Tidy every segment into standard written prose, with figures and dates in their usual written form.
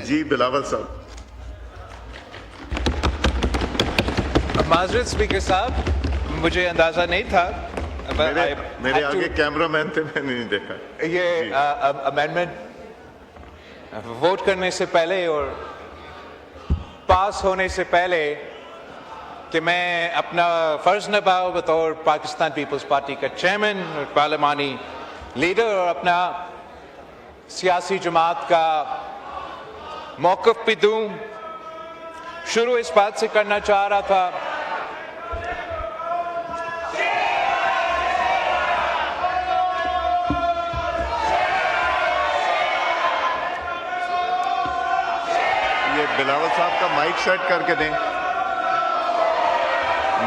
جی بلاول صاحب. معذرت اسپیکر صاحب, مجھے اندازہ نہیں تھا. میرے آگے کیمرہ مین تھے, میں نے نہیں دیکھا. یہ امینڈمنٹ ووٹ کرنے سے پہلے اور پاس ہونے سے پہلے کہ میں اپنا فرض نبھاؤں بطور پاکستان پیپلز پارٹی کا چیئرمین اور پارلیمانی لیڈر, اور اپنا سیاسی جماعت کا موقف بھی دوں. شروع اس بات سے کرنا چاہ رہا تھا بلاول صاحب کا مائک سیٹ کر کے دیں,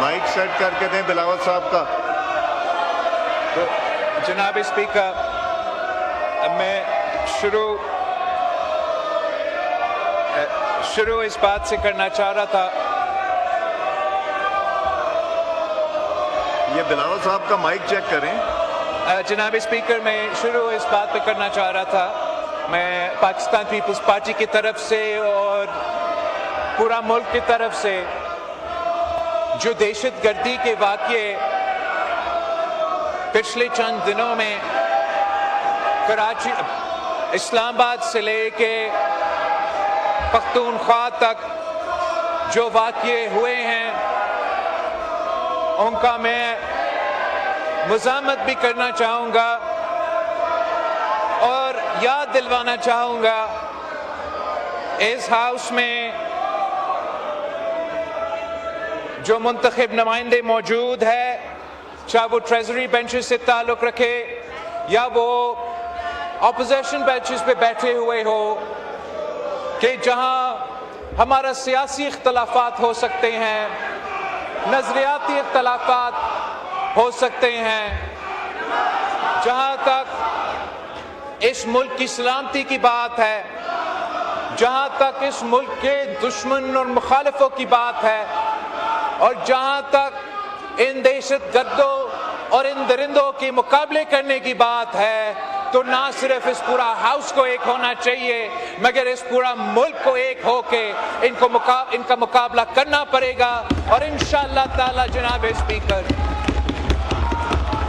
مائک سیٹ کر کے دیں بلاول صاحب کا. تو جناب اسپیکر, میں شروع اس بات سے کرنا چاہ رہا تھا. یہ بلاول صاحب کا مائک چیک کریں. جناب اسپیکر, میں شروع اس بات پہ کرنا چاہ رہا تھا, میں پاکستان پیپلز پارٹی کی طرف سے اور پورا ملک کی طرف سے جو دہشت گردی کے واقعے پچھلے چند دنوں میں کراچی, اسلام آباد سے لے کے پختونخوا تک جو واقعے ہوئے ہیں ان کا میں مزاحمت بھی کرنا چاہوں گا اور یاد دلوانا چاہوں گا اس ہاؤس میں جو منتخب نمائندے موجود ہے, چاہے وہ ٹریزری بینچز سے تعلق رکھے یا وہ اپوزیشن بینچز پہ بیٹھے ہوئے ہو, کہ جہاں ہمارا سیاسی اختلافات ہو سکتے ہیں, نظریاتی اختلافات ہو سکتے ہیں, جہاں تک اس ملک کی سلامتی کی بات ہے, جہاں تک اس ملک کے دشمن اور مخالفوں کی بات ہے, اور جہاں تک ان دہشت گردوں اور ان درندوں کے مقابلے کرنے کی بات ہے, تو نہ صرف اس پورا ہاؤس کو ایک ہونا چاہیے مگر اس پورا ملک کو ایک ہو کے ان کا مقابلہ کرنا پڑے گا. اور انشاءاللہ تعالی جناب اسپیکر,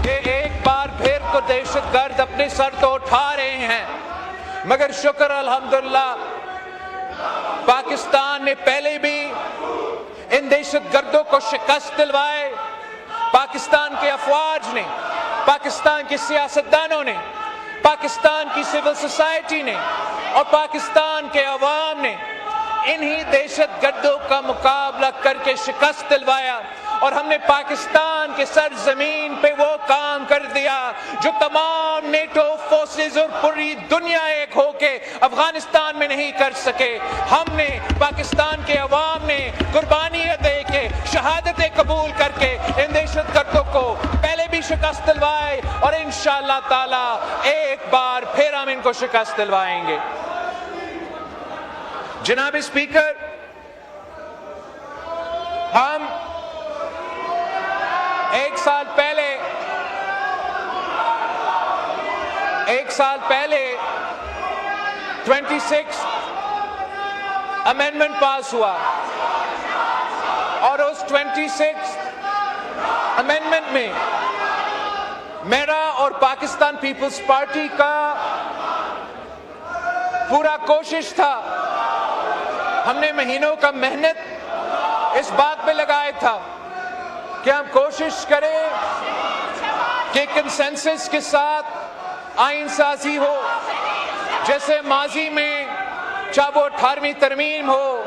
یہ ایک بار پھر تو دہشت گرد اپنے سر تو اٹھا رہے ہیں, مگر شکر الحمدللہ پاکستان نے پہلے بھی ان دہشت گردوں کو شکست دلوائے. پاکستان کے افواج نے, پاکستان کے سیاستدانوں نے, پاکستان کی سول سوسائٹی نے اور پاکستان کے عوام نے انہی دہشت گردوں کا مقابلہ کر کے شکست دلوایا, اور ہم نے پاکستان کے سرزمین پہ وہ کام کر دیا جو تمام نیٹو فورسز اور پوری دنیا ایک ہو کے افغانستان میں نہیں کر سکے. ہم نے, پاکستان کے عوام نے قربانیاں دے کے, شہادتیں قبول کر کے ان دہشت گردوں کو پہلے بھی شکست دلوائے, اور انشاءاللہ تعالی ایک بار پھر ہم ان کو شکست دلوائیں گے. جناب اسپیکر, ہم ایک سال پہلے 26 امینڈمنٹ پاس ہوا, اور اس 26 امینڈمنٹ میں میرا اور پاکستان پیپلز پارٹی کا پورا کوشش تھا, ہم نے مہینوں کا محنت اس بات پہ لگایا تھا کہ ہم کوشش کریں کہ کنسنسس کے ساتھ آئین سازی ہو, جیسے ماضی میں چاہے وہ 18ویں ترمیم ہو,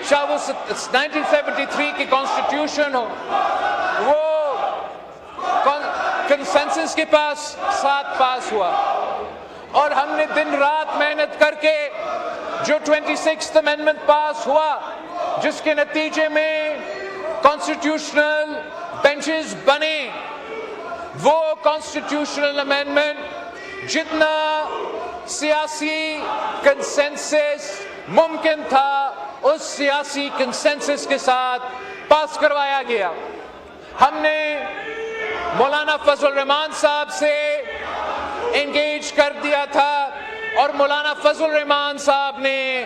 چاہے وہ 1973 کی کانسٹیٹیوشن ہو, وہ کنسنسس کے ساتھ پاس ہوا. اور ہم نے دن رات محنت کر کے جو 26th امینڈمنٹ پاس ہوا, جس کے نتیجے میں کانسٹیٹیوشنل بینچز بنے, وہ کانسٹیٹیوشنل امینڈمنٹ جتنا سیاسی کنسنسس ممکن تھا اس سیاسی کنسنسس کے ساتھ پاس کروایا گیا. ہم نے مولانا فضل الرحمان صاحب سے انگیج کر دیا تھا, اور مولانا فضل الرحمان صاحب نے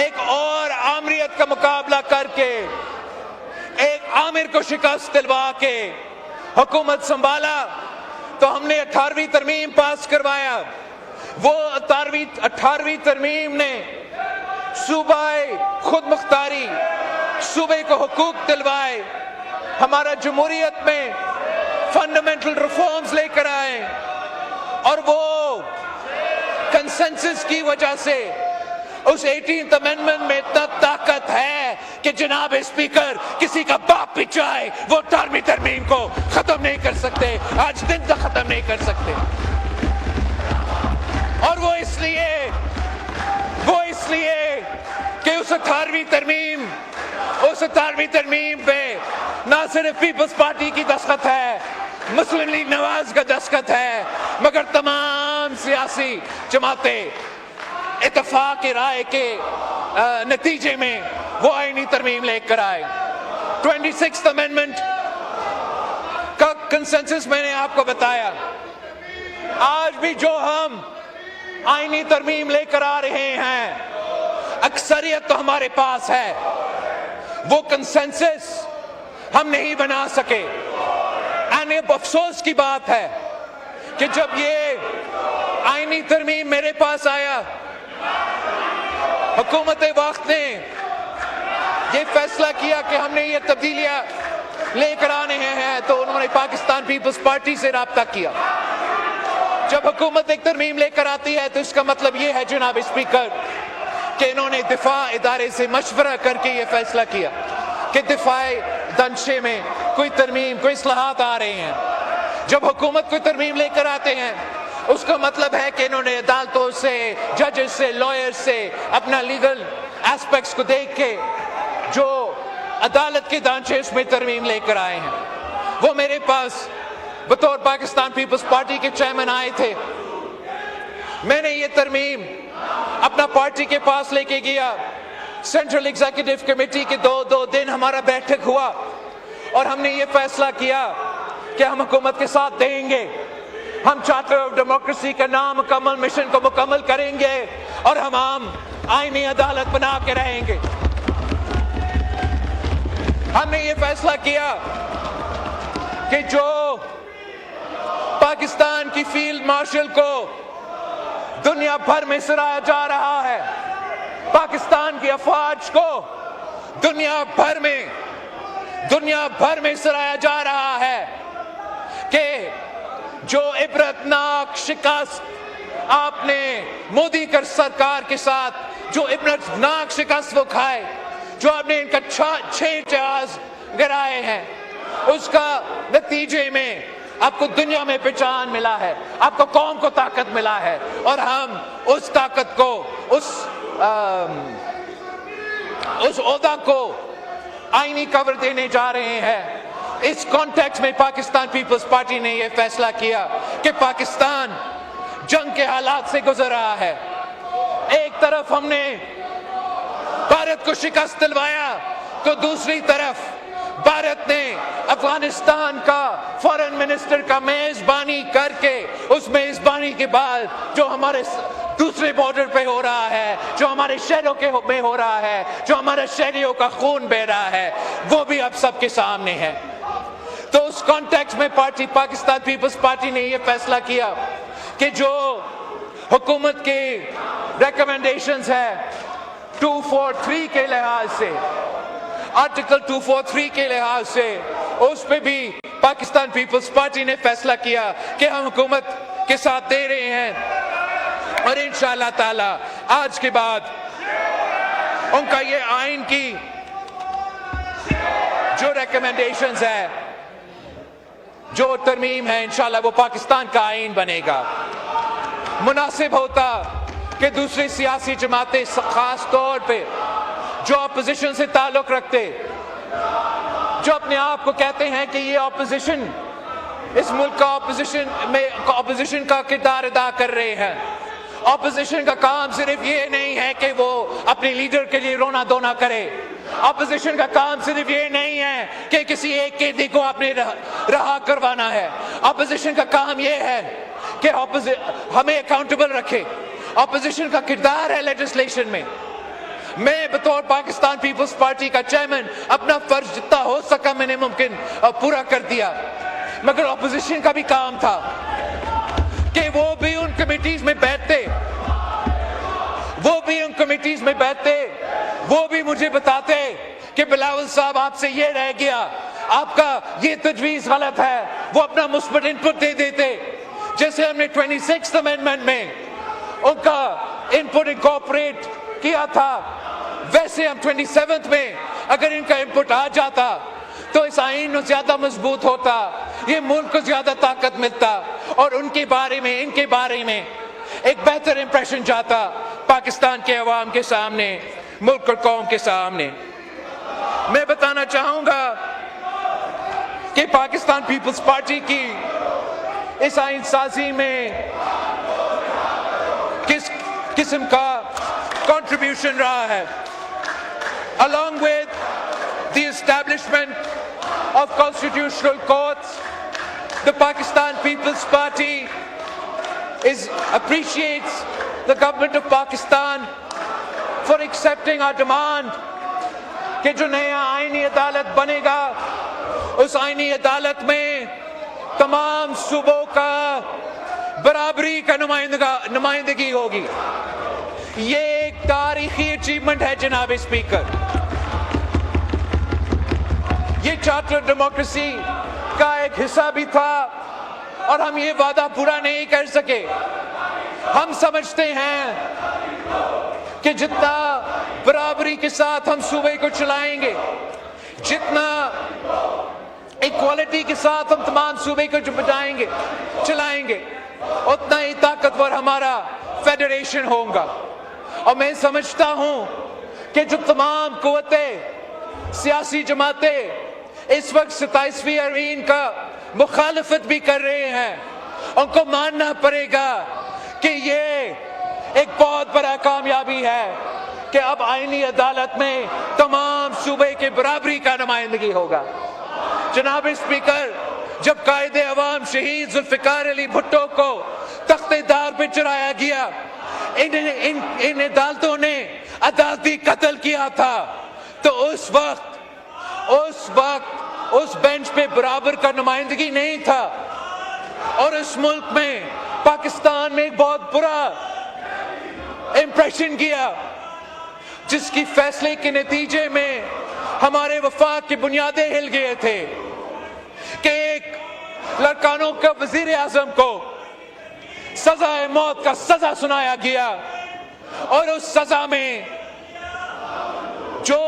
ایک اور آمریت کا مقابلہ کر کے ایک عامر کو شکست دلوا کے حکومت سنبھالا تو ہم نے 18ویں ترمیم پاس کروایا. وہ 18ویں ترمیم نے صوبہ خود مختاری، صوبے کو حقوق دلوائے، ہمارا جمہوریت میں فنڈامنٹل ریفارمز لے کر آئے، اور وہ کنسنسس کی وجہ سے اس 18th امینڈمنٹ میں اتنا طاقت ہے کہ جناب اسپیکر کسی کا باپ بھی چاہے وہ 18ویں ترمیم کو ختم نہیں کر سکتے، آج دن تک ختم نہیں کر سکتے. اور وہ اس لیے کہ اس 18ویں ترمیم پہ نہ صرف پیپلز پارٹی کی دستخط ہے، مسلم لیگ نواز کا دستخط ہے، مگر تمام سیاسی جماعتیں اتفاق رائے کے نتیجے میں وہ آئینی ترمیم لے کر آئے. 26th امینڈمنٹ کا کنسنسس میں نے آپ کو بتایا. آج بھی جو ہم آئینی ترمیم لے کر آ رہے ہیں، اکثریت تو ہمارے پاس ہے، وہ کنسنسس ہم نہیں بنا سکے. یہ افسوس کی بات ہے کہ جب یہ آئینی ترمیم میرے پاس آیا، حکومت وقت نے یہ فیصلہ کیا کہ ہم نے یہ تبدیلیاں لے کر آنے ہیں، تو انہوں نے پاکستان پیپلز پارٹی سے رابطہ کیا. جب حکومت ایک ترمیم لے کر آتی ہے تو اس کا مطلب یہ ہے جناب اسپیکر کہ انہوں نے دفاع ادارے سے مشورہ کر کے یہ فیصلہ کیا کہ دفاعی دنشے میں کوئی ترمیم، کوئی اصلاحات آ رہے ہیں. جب حکومت کوئی ترمیم لے کر آتے ہیں اس کا مطلب ہے کہ انہوں نے عدالتوں سے، ججز سے، لائر سے اپنا لیگل ایسپیکٹس کو دیکھ کے جو عدالت کے دانچے اس میں ترمیم لے کر آئے ہیں. وہ میرے پاس بطور پاکستان پیپلز پارٹی کے چیئرمین آئے تھے. میں نے یہ ترمیم اپنا پارٹی کے پاس لے کے گیا. سینٹرل ایگزیکٹو کمیٹی کے دو دن ہمارا بیٹھک ہوا اور ہم نے یہ فیصلہ کیا کہ ہم حکومت کے ساتھ دیں گے. ہم چارٹر آف ڈیموکریسی کا نامکمل مشن کو مکمل کریں گے اور ہم عام آئینی عدالت بنا کے رہیں گے. ہم نے یہ فیصلہ کیا کہ جو پاکستان کی فیلڈ مارشل کو دنیا بھر میں سراہا جا رہا ہے، پاکستان کی افواج کو دنیا بھر میں سراہا جا رہا ہے کہ جو عبرتناک شکست آپ نے مودی کر سرکار کے ساتھ، جو عبرتناک شکست وہ کھائے، جو آپ نے ان کا 6 جہاز گرائے ہیں، اس کا نتیجے میں آپ کو دنیا میں پہچان ملا ہے، آپ کو قوم کو طاقت ملا ہے، اور ہم اس طاقت کو، اس عہدہ کو آئینی کور دینے جا رہے ہیں. اس کانٹیکس میں پاکستان پیپلز پارٹی نے یہ فیصلہ کیا کہ پاکستان جنگ کے حالات سے گزر رہا ہے. ایک طرف ہم نے بھارت کو شکست دلوایا تو دوسری طرف بھارت نے افغانستان کا فارن منسٹر کا میزبانی کر کے، اس میزبانی کے بعد جو ہمارے دوسرے بارڈر پہ ہو رہا ہے، جو ہمارے شہروں کے میں ہو رہا ہے، جو ہمارے شہریوں کا خون بہ رہا ہے، وہ بھی اب سب کے سامنے ہے. تو اس کانٹیکس میں پاکستان پیپلز پارٹی نے یہ فیصلہ کیا کہ جو حکومت کی ریکمنڈیشنز ہے 243 کے لحاظ سے، آرٹیکل 243 کے لحاظ سے، اس پہ بھی پاکستان پیپلز پارٹی نے فیصلہ کیا کہ ہم حکومت کے ساتھ دے رہے ہیں، اور انشاءاللہ تعالی آج کے بعد ان کا یہ آئین کی جو ریکمنڈیشنز ہے، جو ترمیم ہے، انشاءاللہ وہ پاکستان کا آئین بنے گا. مناسب ہوتا کہ دوسری سیاسی جماعتیں خاص طور پہ جو اپوزیشن سے تعلق رکھتے، جو اپنے آپ کو کہتے ہیں کہ یہ اپوزیشن اس ملک کا اپوزیشن کا کردار ادا کر رہے ہیں. اپوزیشن کا کام صرف یہ نہیں ہے کہ وہ اپنے لیڈر کے لیے رونا دھونا کرے. اپوزیشن کا کام صرف یہ نہیں ہے کہ کسی ایک قیدی کو اپنے رہا کروانا ہے. اپوزیشن کا کام یہ ہے کہ ہمیں اکاؤنٹیبل رکھے. اپوزیشن کا کردار ہے لیجسلیشن میں. میں بطور پاکستان پیپلز پارٹی کا چیئرمین اپنا فرض جتنا ہو سکا میں نے ممکن پورا کر دیا، مگر اپوزیشن کا بھی کام تھا کہ وہ بھی ان کمیٹیز میں بیٹھتے، وہ بھی مجھے بتاتے کہ بلاول صاحب آپ سے یہ رہ گیا، آپ کا یہ تجویز غلط ہے، وہ اپنا مثبت انپٹ دے دیتے، جیسے ہم نے 26th امینڈمنٹ میں ان کا انپٹ انکارپوریٹ کیا تھا، ویسے ہم 27th میں اگر ان کا انپٹ آ جاتا تو اس آئین زیادہ مضبوط ہوتا، یہ ملک کو زیادہ طاقت ملتا اور ان کے بارے میں ایک بہتر امپریشن جاتا پاکستان کے عوام کے سامنے، ملک اور قوم کے سامنے۔ میں بتانا چاہوں گا کہ پاکستان پیپلز پارٹی کی اس آئین سازی میں کس قسم کا کنٹریبیوشن رہا ہے۔ Along with the establishment of constitutional courts, the Pakistan People's Party appreciates the government of Pakistan for accepting our demand کہ جو نیا آئینی عدالت بنے گا اس آئینی عدالت میں تمام صوبوں کا برابری کا نمائندگی ہوگی۔ یہ ایک تاریخی اچیومنٹ ہے جناب اسپیکر، یہ چارٹر ڈیموکریسی کا ایک حصہ بھی تھا اور ہم یہ وعدہ پورا نہیں کر سکے۔ ہم سمجھتے ہیں کہ جتنا برابری کے ساتھ ہم صوبے کو چلائیں گے، جتنا ایکوالٹی کے ساتھ ہم تمام صوبے کو چلائیں گے، اتنا ہی طاقتور ہمارا فیڈریشن ہوگا۔ اور میں سمجھتا ہوں کہ جو تمام قوتیں، سیاسی جماعتیں اس وقت 27ویں آئین کا مخالفت بھی کر رہے ہیں، ان کو ماننا پڑے گا کہ یہ ایک بہت بڑا کامیابی ہے کہ اب آئینی عدالت میں تمام صوبے کے برابری کا نمائندگی ہوگا۔ جناب اسپیکر، جب قائد عوام شہید ذوالفقار علی بھٹو کو تخت دار پہ چڑھایا گیا، ان عدالتوں نے عدالتی قتل کیا تھا، تو اس وقت اس بینچ پہ برابر کا نمائندگی نہیں تھا، اور اس ملک میں پاکستان میں ایک بہت برا امپریشن گیا، جس کی فیصلے کے نتیجے میں ہمارے وفاق کی بنیادیں ہل گئے تھے کہ ایک لڑکانوں کا وزیر اعظم کو سزائے موت کا سزا سنایا گیا، اور اس سزا میں جو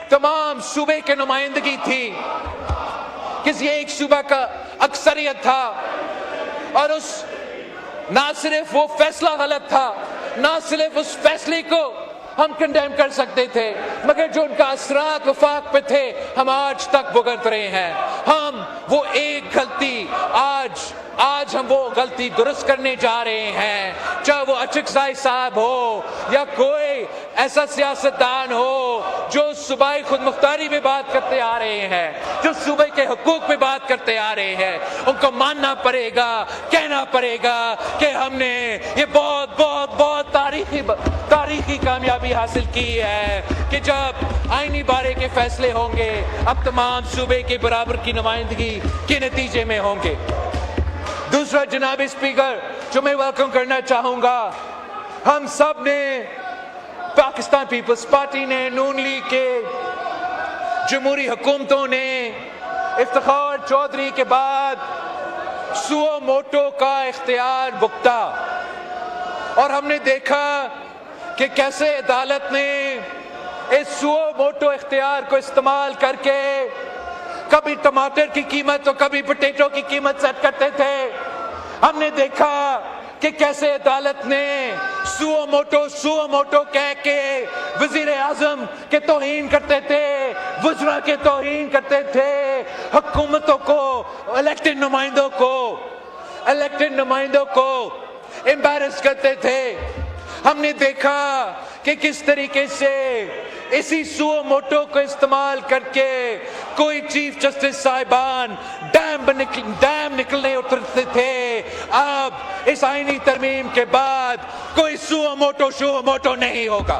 تمام صوبے کی نمائندگی تھی، کسی ایک صوبہ کا اکثریت تھا، اور نہ صرف وہ فیصلہ غلط تھا، نہ صرف اس فیصلے کو ہم کنڈیم کر سکتے تھے، مگر جو ان کا اثرات وفاق پہ تھے ہم آج تک بھگت رہے ہیں۔ ہم وہ ایک غلطی آج ہم وہ غلطی درست کرنے جا رہے ہیں، چاہے وہ اچکزئی صاحب ہو یا کوئی ایسا سیاستدان ہو جو صوبائی خود مختاری میں بات کرتے آ رہے ہیں، جو صوبے کے حقوق پہ بات کرتے آ رہے ہیں، ان کو ماننا پڑے گا، کہنا پڑے گا کہ ہم نے یہ بہت بہت بہت تاریخی کامیابی حاصل کی ہے کہ جب آئینی بارے کے فیصلے ہوں گے اب تمام صوبے کے برابر کی نمائندگی کے نتیجے میں ہوں گے۔ دوسرا جناب اسپیکر جو میں ویلکم کرنا چاہوں گا، ہم سب نے، پاکستان پیپلز پارٹی نے، نون لیگ کے جمہوری حکومتوں نے افتخار چودھری کے بعد سو موٹو کا اختیار بکتا، اور ہم نے دیکھا کہ کیسے عدالت نے اس سو موٹو اختیار کو استعمال کر کے کبھی ٹماٹر کی قیمت تو کبھی پوٹیٹو کی قیمت سیٹ کرتے تھے۔ ہم نے دیکھا کہ کیسے عدالت نے سو موٹو کہہ کے وزیر اعظم کے توہین کرتے تھے، وزراء کے توہین کرتے تھے، حکومتوں کو، الیکٹڈ نمائندوں کو امبیرس کرتے تھے۔ ہم نے دیکھا کہ کس طریقے سے اسی سو موٹو کو استعمال کر کے کوئی چیف جسٹس صاحبان ڈیم نکلنے اترتے تھے۔ اب اس آئینی ترمیم کے بعد کوئی سو موٹو نہیں ہوگا۔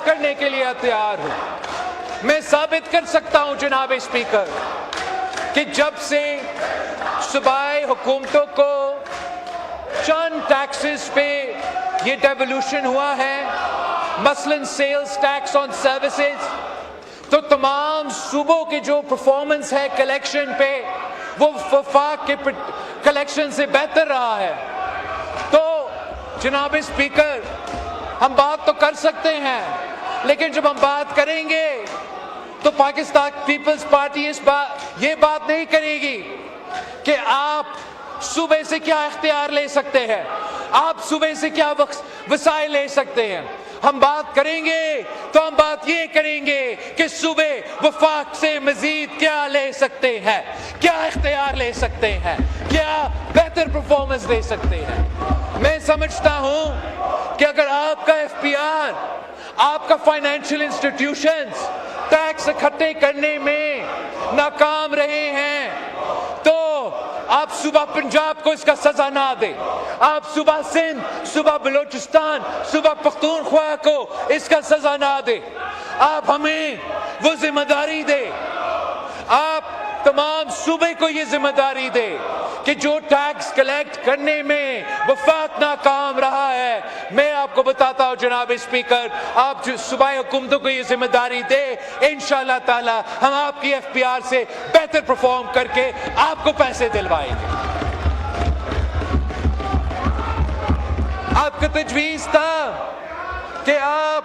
بات کرنے کے لیے تیار ہوں. میں ثابت کر سکتا ہوں جناب اسپیکر کہ جب سے صوبائی حکومتوں کو چند ٹیکسز پہ یہ ڈیولوشن ہوا ہے, مثلاً سیلز ٹیکس آن سروسز, تو تمام صوبوں کی جو پرفارمنس ہے کلیکشن پہ وہ وفاق کے کلیکشن سے بہتر رہا ہے. تو جناب اسپیکر ہم بات تو کر سکتے ہیں, لیکن جب ہم بات کریں گے تو پاکستان پیپلز پارٹی یہ بات نہیں کرے گی کہ آپ صوبے سے کیا اختیار لے سکتے ہیں, آپ صوبے سے کیا وسائل لے سکتے ہیں. ہم بات کریں گے تو ہم بات یہ کریں گے کہ صوبے وفاق سے مزید کیا لے سکتے ہیں, کیا اختیار لے سکتے ہیں, کیا بہتر پرفارمنس دے سکتے ہیں. میں سمجھتا ہوں کہ اگر آپ کا ایف پی آر, آپ کا فائنینشیل انسٹیٹیوشنز ٹیکس اکٹھے کرنے میں ناکام رہے ہیں تو آپ صوبہ پنجاب کو اس کا سزا نہ دیں, آپ صوبہ سندھ, صوبہ بلوچستان, صوبہ پختونخوا کو اس کا سزا نہ دیں. آپ ہمیں وہ ذمہ داری دیں, آپ تمام صوبے کو یہ ذمہ داری دے کہ جو ٹیکس کلیکٹ کرنے میں وفاق ناکام رہا ہے, میں آپ کو بتاتا ہوں جناب اسپیکر, آپ جو صوبائی حکومتوں کو یہ ذمہ داری دے, انشاءاللہ تعالی ہم آپ کی ایف پی آر سے بہتر پرفارم کر کے آپ کو پیسے دلوائیں گے. آپ کا تجویز تھا کہ آپ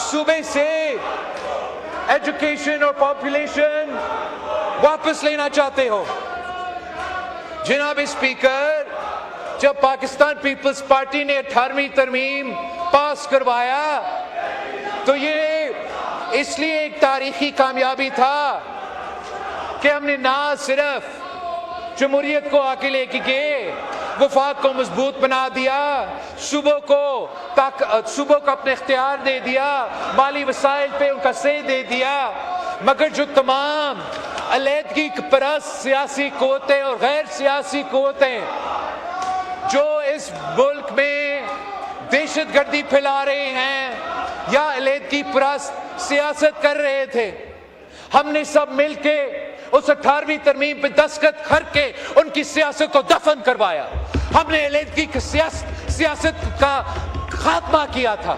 صوبے سے ایجوکیشن اور پاپولیشن واپس لینا چاہتے ہو. جناب اسپیکر, جب پاکستان پیپلز پارٹی نے 18ویں ترمیم پاس کروایا تو یہ اس لیے ایک تاریخی کامیابی تھا کہ ہم نے نہ صرف جمہوریت کو آگے لے کے گئے, وفاق کو مضبوط بنا دیا, صوبوں کو اپنے اختیار دے دیا, مالی وسائل پہ ان کا سے دے دیا, مگر جو تمام علیحدگی پرست سیاسی قوتیں اور غیر سیاسی قوتیں جو اس ملک میں دہشت گردی پھیلا رہے ہیں یا علیحدگی پرست سیاست کر رہے تھے, ہم نے سب مل کے اس 18ویں ترمیم پہ دستخط کر کے ان کی سیاست کو دفن کروایا. ہم نے علیحدگی کی سیاست کا خاتمہ کیا تھا.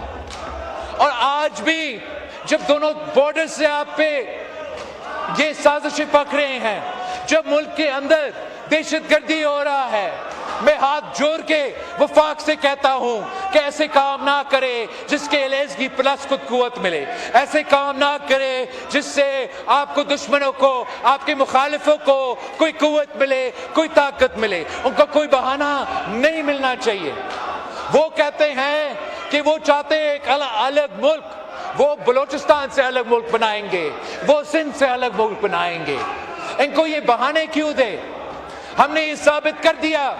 اور آج بھی جب دونوں بارڈر سے آپ پہ یہ سازشیں پک رہے ہیں, جب ملک کے اندر دہشت گردی ہو رہا ہے, میں ہاتھ جوڑ کے وفاق سے کہتا ہوں کہ ایسے کام نہ کرے جس کے علیحدگی پلس کو قوت ملے, ایسے کام نہ کرے جس سے آپ کو دشمنوں کو, آپ کے مخالفوں کو کوئی قوت ملے, کوئی طاقت ملے. ان کو کوئی بہانہ نہیں ملنا چاہیے. وہ کہتے ہیں کہ وہ چاہتے ہیں ایک الگ ملک, وہ بلوچستان سے الگ ملک بنائیں گے, وہ سندھ سے الگ ملک بنائیں گے. ان کو یہ بہانے کیوں دے؟ ہم نے یہ ثابت کر دیا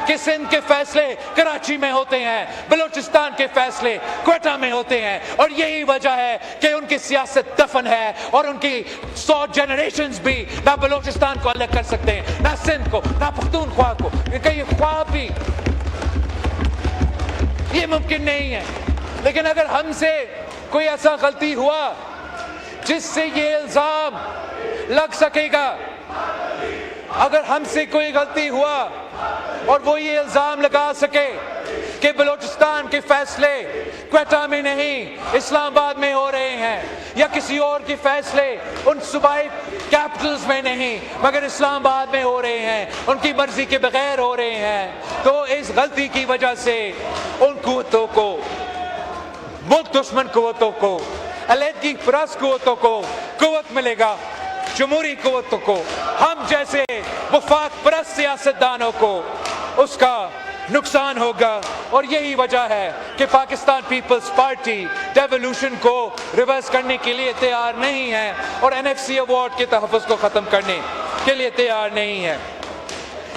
کہ سندھ کے فیصلے کراچی میں ہوتے ہیں, بلوچستان کے فیصلے کوئٹہ میں ہوتے ہیں, اور یہی وجہ ہے کہ ان کی سیاست دفن ہے اور ان کی 100 جنریشنز بھی نہ بلوچستان کو الگ کر سکتے ہیں, نہ سندھ کو, نہ پختونخوا کو. یہ خواب بھی یہ ممکن نہیں ہے. لیکن اگر ہم سے کوئی ایسا غلطی ہوا جس سے یہ الزام لگ سکے گا, اگر ہم سے کوئی غلطی ہوا اور وہ یہ الزام لگا سکے کہ بلوچستان کے فیصلے کوئٹہ میں نہیں اسلام آباد میں ہو رہے ہیں, یا کسی اور کے فیصلے ان صوبائی کیپٹلز میں نہیں مگر اسلام آباد میں ہو رہے ہیں, ان کی مرضی کے بغیر ہو رہے ہیں, تو اس غلطی کی وجہ سے ان قوتوں کو, ملک دشمن قوتوں کو, علیحدگی پرست قوتوں کو قوت ملے گا, جمہوری قوتوں کو, ہم جیسے وفاق پرست سیاستدانوں کو اس کا نقصان ہوگا. اور یہی وجہ ہے کہ پاکستان پیپلز پارٹی ڈیولوشن کو ریورس کرنے کے لیے تیار نہیں ہے اور این ایف سی ایوارڈ کے تحفظ کو ختم کرنے کے لیے تیار نہیں ہے.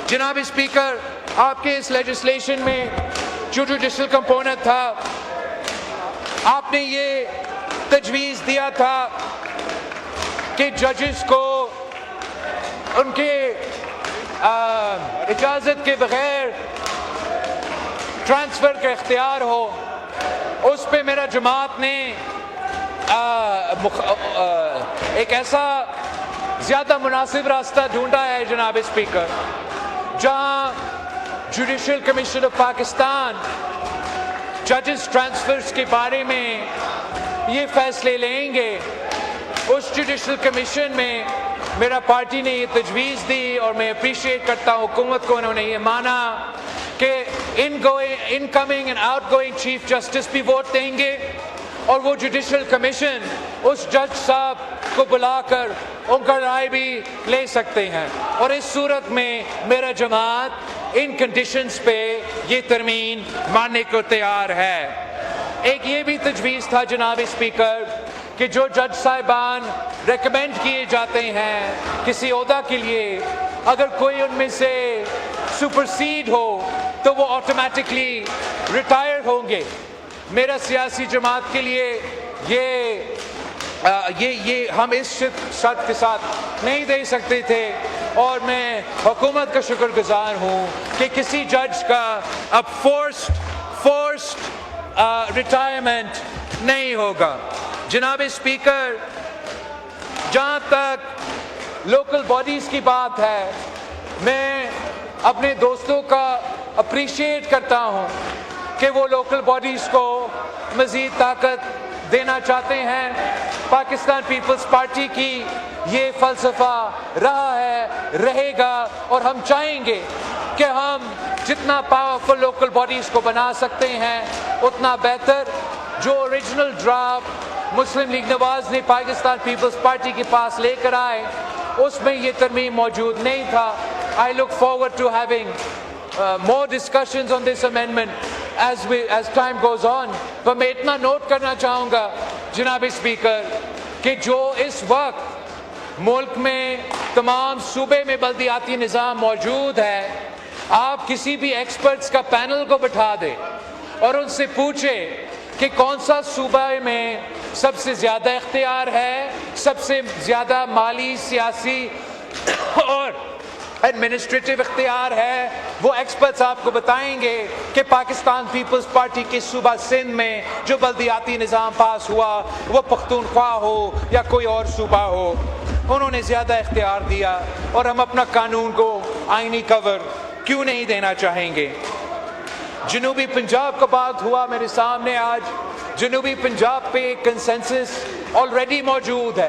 جناب اسپیکر, آپ کے اس لیجسلیشن میں جو جوڈیشل کمپوننٹ تھا, آپ نے یہ تجویز دیا تھا کہ ججز کو ان کے اجازت کے بغیر ٹرانسفر کا اختیار ہو, اس پہ میرا جماعت نے ایک ایسا زیادہ مناسب راستہ ڈھونڈا ہے جناب اسپیکر، جہاں جوڈیشل کمیشن آف پاکستان ججز ٹرانسفرز کے بارے میں یہ فیصلے لیں گے۔ اس جوڈیشل کمیشن میں میرا پارٹی نے یہ تجویز دی اور میں اپریشیٹ کرتا ہوں حکومت کو، انہوں نے یہ مانا کہ in coming and out going chief justice بھی ووٹ دیں گے، اور وہ جوڈیشل کمیشن اس جج صاحب کو بلا کر ان کا رائے بھی لے سکتے ہیں، اور اس صورت میں میرا جماعت ان کنڈیشنز پہ یہ ترمیم ماننے کو تیار ہے۔ ایک یہ بھی تجویز تھا جناب اسپیکر کہ جو جج صاحبان ریکمینڈ کیے جاتے ہیں کسی عہدہ کے لیے، اگر کوئی ان میں سے سپرسیڈ ہو تو وہ آٹومیٹکلی ریٹائر ہوں گے۔ میرا سیاسی جماعت کے لیے یہ ہم اس شرط کے ساتھ نہیں دے سکتے تھے، اور میں حکومت کا شکر گزار ہوں کہ کسی جج کا اب فورسڈ ریٹائرمنٹ نہیں ہوگا۔ جناب اسپیکر، جہاں تک لوکل باڈیز کی بات ہے، میں اپنے دوستوں کا اپریشیٹ کرتا ہوں کہ وہ لوکل باڈیز کو مزید طاقت دینا چاہتے ہیں۔ پاکستان پیپلز پارٹی کی یہ فلسفہ رہا ہے، رہے گا، اور ہم چاہیں گے کہ ہم جتنا پاورفل لوکل باڈیز کو بنا سکتے ہیں اتنا بہتر۔ جو اوریجنل ڈرافٹ مسلم لیگ نواز نے پاکستان پیپلز پارٹی کے پاس لے کر آئے، اس میں یہ ترمیم موجود نہیں تھا۔ I look forward to having more discussions on this amendment as time goes on. پر میں اتنا نوٹ کرنا چاہوں گا جناب اسپیکر کہ جو اس وقت ملک میں تمام صوبے میں بلدیاتی نظام موجود ہے، آپ کسی بھی ایکسپرٹس کا پینل کو بٹھا دیں اور ان سے پوچھے کہ کون سا صوبہ میں سب سے زیادہ اختیار ہے، سب سے زیادہ مالی، سیاسی اور ایڈمنسٹریٹو اختیار ہے، وہ ایکسپرٹس آپ کو بتائیں گے کہ پاکستان پیپلز پارٹی کے صوبہ سندھ میں جو بلدیاتی نظام پاس ہوا، وہ پختونخوا ہو یا کوئی اور صوبہ ہو، انہوں نے زیادہ اختیار دیا، اور ہم اپنا قانون کو آئینی کور کیوں نہیں دینا چاہیں گے؟ جنوبی پنجاب کا بات ہوا میرے سامنے آج، جنوبی پنجاب پہ ایک کنسنسس آلریڈی موجود ہے۔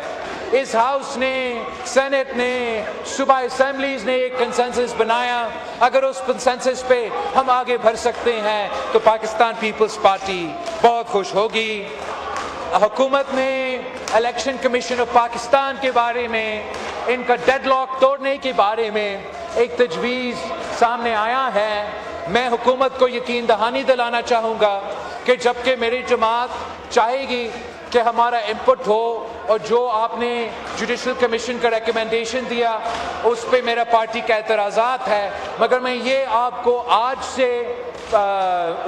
اس ہاؤس نے، سینٹ نے، صوبہ اسمبلیز نے ایک کنسنسس بنایا۔ اگر اس کنسنسس پہ ہم آگے بڑھ سکتے ہیں تو پاکستان پیپلز پارٹی بہت خوش ہوگی۔ حکومت نے الیکشن کمیشن آف پاکستان کے بارے میں، ان کا ڈیڈ لاک توڑنے کے بارے میں ایک تجویز سامنے آیا ہے۔ میں حکومت کو یقین دہانی دلانا چاہوں گا کہ جبکہ میری جماعت چاہے گی کہ ہمارا انپٹ ہو، اور جو آپ نے جوڈیشل کمیشن کا ریکمنڈیشن دیا اس پہ میرا پارٹی کا اعتراضات ہے، مگر میں یہ آپ کو آج سے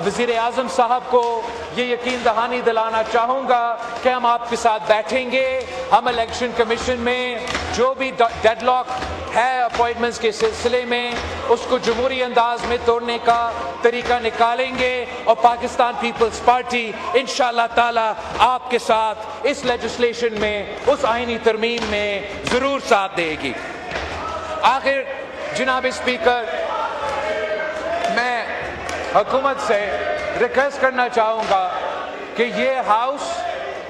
وزیر اعظم صاحب کو یہ یقین دہانی دلانا چاہوں گا کہ ہم آپ کے ساتھ بیٹھیں گے، ہم الیکشن کمیشن میں جو بھی ڈیڈ لاک ہے اپوائنٹمنٹس کے سلسلے میں، اس کو جمہوری انداز میں توڑنے کا طریقہ نکالیں گے، اور پاکستان پیپلز پارٹی انشاءاللہ تعالی آپ کے ساتھ اس لیجسلیشن میں، اس آئینی ترمیم میں ضرور ساتھ دے گی۔ آخر جناب اسپیکر، میں حکومت سے ریکویسٹ کرنا چاہوں گا کہ یہ ہاؤس،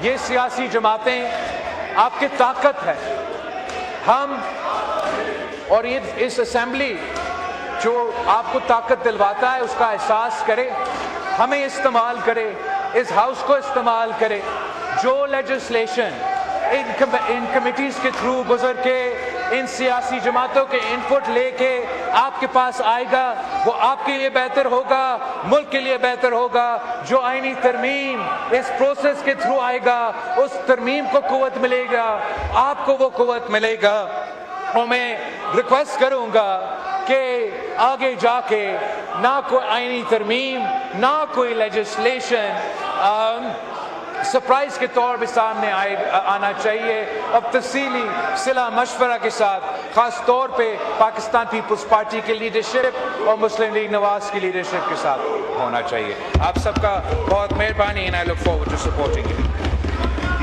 یہ سیاسی جماعتیں آپ کی طاقت ہے، ہم اور اس اسمبلی جو آپ کو طاقت دلواتا ہے اس کا احساس کرے، ہمیں استعمال کرے، اس ہاؤس کو استعمال کرے۔ جو لیجسلیشن ان کمیٹیز کے تھرو گزر کے، ان سیاسی جماعتوں کے انپٹ لے کے آپ کے پاس آئے گا، وہ آپ کے لیے بہتر ہوگا، ملک کے لیے بہتر ہوگا۔ جو آئینی ترمیم اس پروسیس کے تھرو آئے گا، اس ترمیم کو قوت ملے گا، آپ کو وہ قوت ملے گا۔ اور میں ریکویسٹ کروں گا کہ آگے جا کے نہ کوئی آئینی ترمیم، نہ کوئی لیجسلیشن سرپرائز کے طور پہ سامنے آنا چاہیے، اب تفصیلی صلاح مشورہ کے ساتھ خاص طور پہ پاکستان پیپلز پارٹی کی لیڈرشپ اور مسلم لیگ نواز کی لیڈرشپ کے ساتھ ہونا چاہیے. آپ سب کا بہت مہربانی، and I look forward to supporting you.